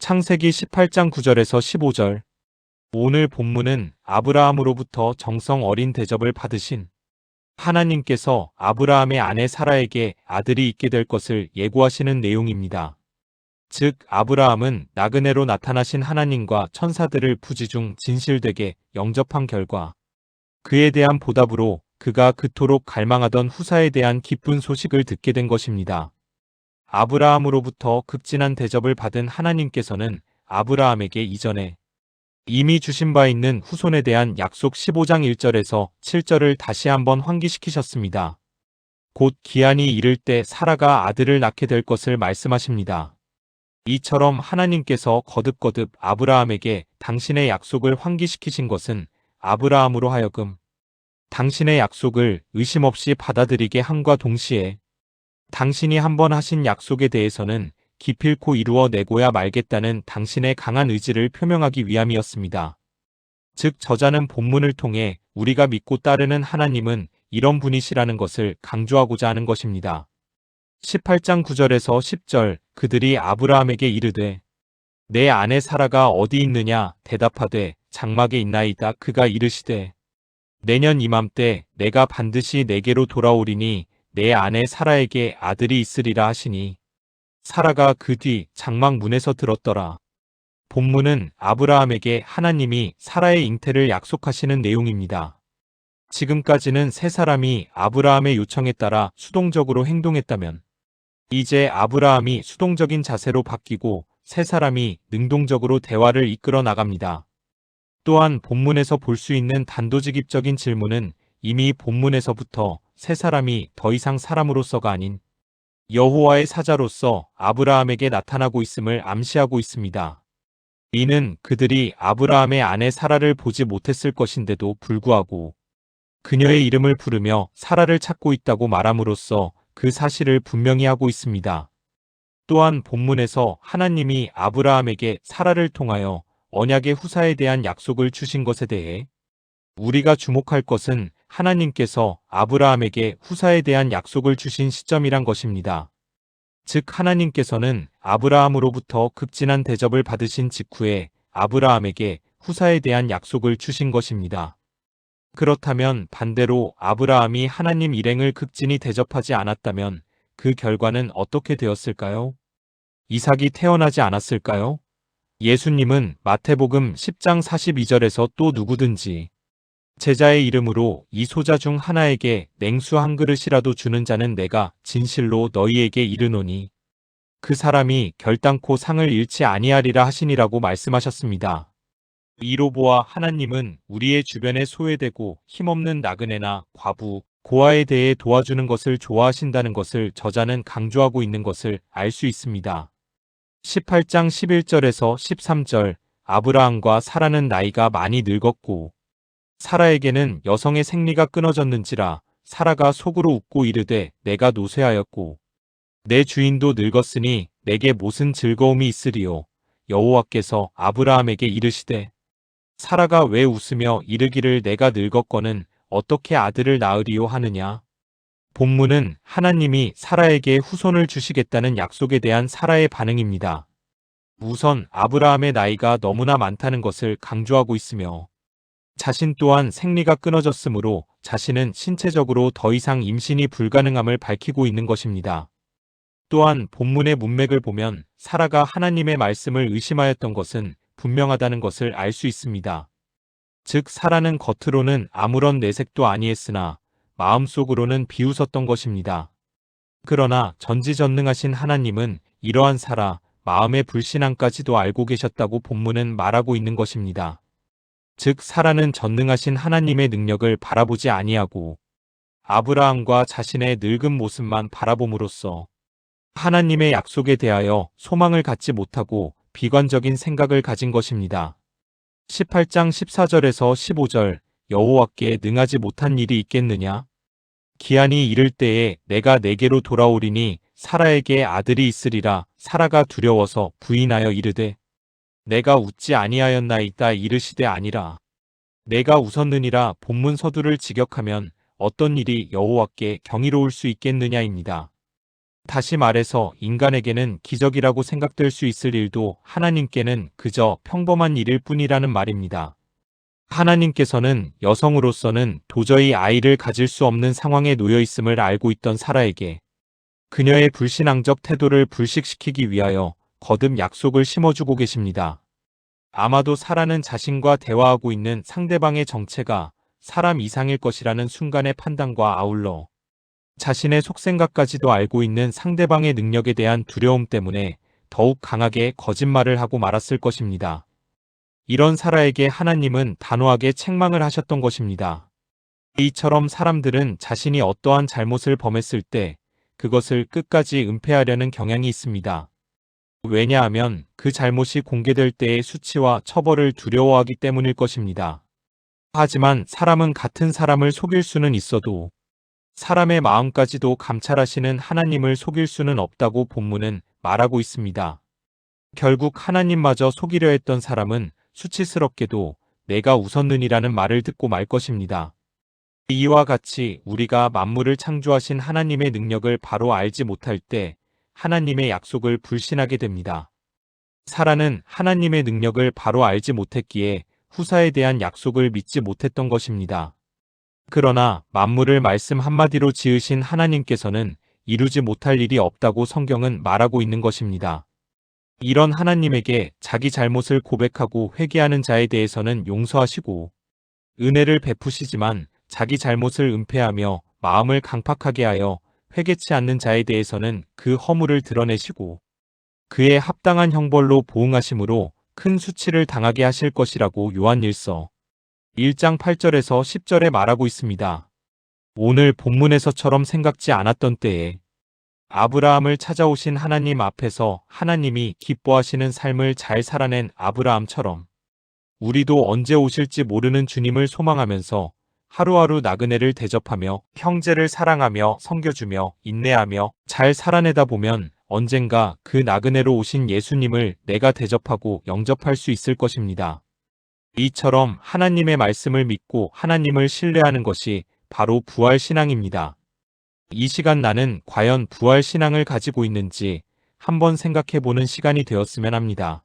창세기 18장 9절에서 15절. 오늘 본문은 아브라함으로부터 정성 어린 대접을 받으신 하나님께서 아브라함의 아내 사라에게 아들이 있게 될 것을 예고하시는 내용입니다. 즉, 아브라함은 나그네로 나타나신 하나님과 천사들을 부지중 진실되게 영접한 결과 그에 대한 보답으로 그가 그토록 갈망하던 후사에 대한 기쁜 소식을 듣게 된 것입니다. 아브라함으로부터 극진한 대접을 받은 하나님께서는 아브라함에게 이전에 이미 주신 바 있는 후손에 대한 약속 15장 1절에서 7절을 다시 한번 환기시키셨습니다. 곧 기한이 이를 때 사라가 아들을 낳게 될 것을 말씀하십니다. 이처럼 하나님께서 거듭거듭 아브라함에게 당신의 약속을 환기시키신 것은 아브라함으로 하여금 당신의 약속을 의심 없이 받아들이게 함과 동시에 당신이 한번 하신 약속에 대해서는 기필코 이루어 내고야 말겠다는 당신의 강한 의지를 표명하기 위함이었습니다. 즉, 저자는 본문을 통해 우리가 믿고 따르는 하나님은 이런 분이시라는 것을 강조하고자 하는 것입니다. 18장 9절에서 10절. 그들이 아브라함에게 이르되 내 아내 사라가 어디 있느냐 대답하되 장막에 있나이다. 그가 이르시되 내년 이맘때 내가 반드시 내게로 돌아오리니 내 아내 사라에게 아들이 있으리라 하시니 사라가 그 뒤 장막 문에서 들었더라. 본문은 아브라함에게 하나님이 사라의 잉태를 약속하시는 내용입니다. 지금까지는 세 사람이 아브라함의 요청에 따라 수동적으로 행동했다면 이제 아브라함이 수동적인 자세로 바뀌고 세 사람이 능동적으로 대화를 이끌어 나갑니다. 또한 본문에서 볼 수 있는 단도직입적인 질문은 이미 본문에서부터 세 사람이 더 이상 사람으로서가 아닌 여호와의 사자로서 아브라함에게 나타나고 있음을 암시하고 있습니다. 이는 그들이 아브라함의 아내 사라를 보지 못했을 것인데도 불구하고 그녀의 이름을 부르며 사라를 찾고 있다고 말함으로써 그 사실을 분명히 하고 있습니다. 또한 본문에서 하나님이 아브라함에게 사라를 통하여 언약의 후사에 대한 약속을 주신 것에 대해 우리가 주목할 것은 하나님께서 아브라함에게 후사에 대한 약속을 주신 시점이란 것입니다. 즉, 하나님께서는 아브라함으로부터 극진한 대접을 받으신 직후에 아브라함에게 후사에 대한 약속을 주신 것입니다. 그렇다면 반대로 아브라함이 하나님 일행을 극진히 대접하지 않았다면 그 결과는 어떻게 되었을까요? 이삭이 태어나지 않았을까요? 예수님은 마태복음 10장 42절에서 또 누구든지 제자의 이름으로 이 소자 중 하나에게 냉수 한 그릇이라도 주는 자는 내가 진실로 너희에게 이르노니 그 사람이 결단코 상을 잃지 아니하리라 하시니라고 말씀하셨습니다. 이로 보아 하나님은 우리의 주변에 소외되고 힘없는 나그네나 과부, 고아에 대해 도와주는 것을 좋아하신다는 것을 저자는 강조하고 있는 것을 알 수 있습니다. 18장 11절에서 13절. 아브라함과 사라는 나이가 많이 늙었고 사라에게는 여성의 생리가 끊어졌는지라 사라가 속으로 웃고 이르되 내가 노쇠하였고 내 주인도 늙었으니 내게 무슨 즐거움이 있으리요. 여호와께서 아브라함에게 이르시되 사라가 왜 웃으며 이르기를 내가 늙었거는 어떻게 아들을 낳으리요 하느냐. 본문은 하나님이 사라에게 후손을 주시겠다는 약속에 대한 사라의 반응입니다. 우선 아브라함의 나이가 너무나 많다는 것을 강조하고 있으며 자신 또한 생리가 끊어졌으므로 자신은 신체적으로 더 이상 임신이 불가능함을 밝히고 있는 것입니다. 또한 본문의 문맥을 보면 사라가 하나님의 말씀을 의심하였던 것은 분명하다는 것을 알 수 있습니다. 즉, 사라는 겉으로는 아무런 내색도 아니했으나 마음속으로는 비웃었던 것입니다. 그러나 전지전능하신 하나님은 이러한 사라, 마음의 불신앙까지도 알고 계셨다고 본문은 말하고 있는 것입니다. 즉, 사라는 전능하신 하나님의 능력을 바라보지 아니하고 아브라함과 자신의 늙은 모습만 바라봄으로써 하나님의 약속에 대하여 소망을 갖지 못하고 비관적인 생각을 가진 것입니다. 18장 14절에서 15절. 여호와께 능하지 못한 일이 있겠느냐? 기한이 이를 때에 내가 내게로 돌아오리니 사라에게 아들이 있으리라. 사라가 두려워서 부인하여 이르되 내가 웃지 아니하였나이다 이르시되 아니라 내가 웃었느니라. 본문 서두를 직역하면 어떤 일이 여호와께 경이로울 수 있겠느냐입니다. 다시 말해서 인간에게는 기적이라고 생각될 수 있을 일도 하나님께는 그저 평범한 일일 뿐이라는 말입니다. 하나님께서는 여성으로서는 도저히 아이를 가질 수 없는 상황에 놓여 있음을 알고 있던 사라에게 그녀의 불신앙적 태도를 불식시키기 위하여 거듭 약속을 심어주고 계십니다. 아마도 사라는 자신과 대화하고 있는 상대방의 정체가 사람 이상일 것이라는 순간의 판단과 아울러 자신의 속생각까지도 알고 있는 상대방의 능력에 대한 두려움 때문에 더욱 강하게 거짓말을 하고 말았을 것입니다. 이런 사라에게 하나님은 단호하게 책망을 하셨던 것입니다. 이처럼 사람들은 자신이 어떠한 잘못을 범했을 때 그것을 끝까지 은폐하려는 경향이 있습니다. 왜냐하면 그 잘못이 공개될 때의 수치와 처벌을 두려워하기 때문일 것입니다. 하지만 사람은 같은 사람을 속일 수는 있어도 사람의 마음까지도 감찰하시는 하나님을 속일 수는 없다고 본문은 말하고 있습니다. 결국 하나님마저 속이려 했던 사람은 수치스럽게도 내가 웃었느니라는 말을 듣고 말 것입니다. 이와 같이 우리가 만물을 창조하신 하나님의 능력을 바로 알지 못할 때 하나님의 약속을 불신하게 됩니다. 사라는 하나님의 능력을 바로 알지 못했기에 후사에 대한 약속을 믿지 못했던 것입니다. 그러나 만물을 말씀 한마디로 지으신 하나님께서는 이루지 못할 일이 없다고 성경은 말하고 있는 것입니다. 이런 하나님에게 자기 잘못을 고백하고 회개하는 자에 대해서는 용서하시고 은혜를 베푸시지만 자기 잘못을 은폐하며 마음을 강팍하게 하여 회개치 않는 자에 대해서는 그 허물을 드러내시고 그에 합당한 형벌로 보응하심으로 큰 수치를 당하게 하실 것이라고 요한일서 1장 8절에서 10절에 말하고 있습니다. 오늘 본문에서처럼 생각지 않았던 때에 아브라함을 찾아오신 하나님 앞에서 하나님이 기뻐하시는 삶을 잘 살아낸 아브라함처럼 우리도 언제 오실지 모르는 주님을 소망하면서 하루하루 나그네를 대접하며 형제를 사랑하며 섬겨주며 인내하며 잘 살아내다 보면 언젠가 그 나그네로 오신 예수님을 내가 대접하고 영접할 수 있을 것입니다. 이처럼 하나님의 말씀을 믿고 하나님을 신뢰하는 것이 바로 부활신앙입니다. 이 시간 나는 과연 부활신앙을 가지고 있는지 한번 생각해보는 시간이 되었으면 합니다.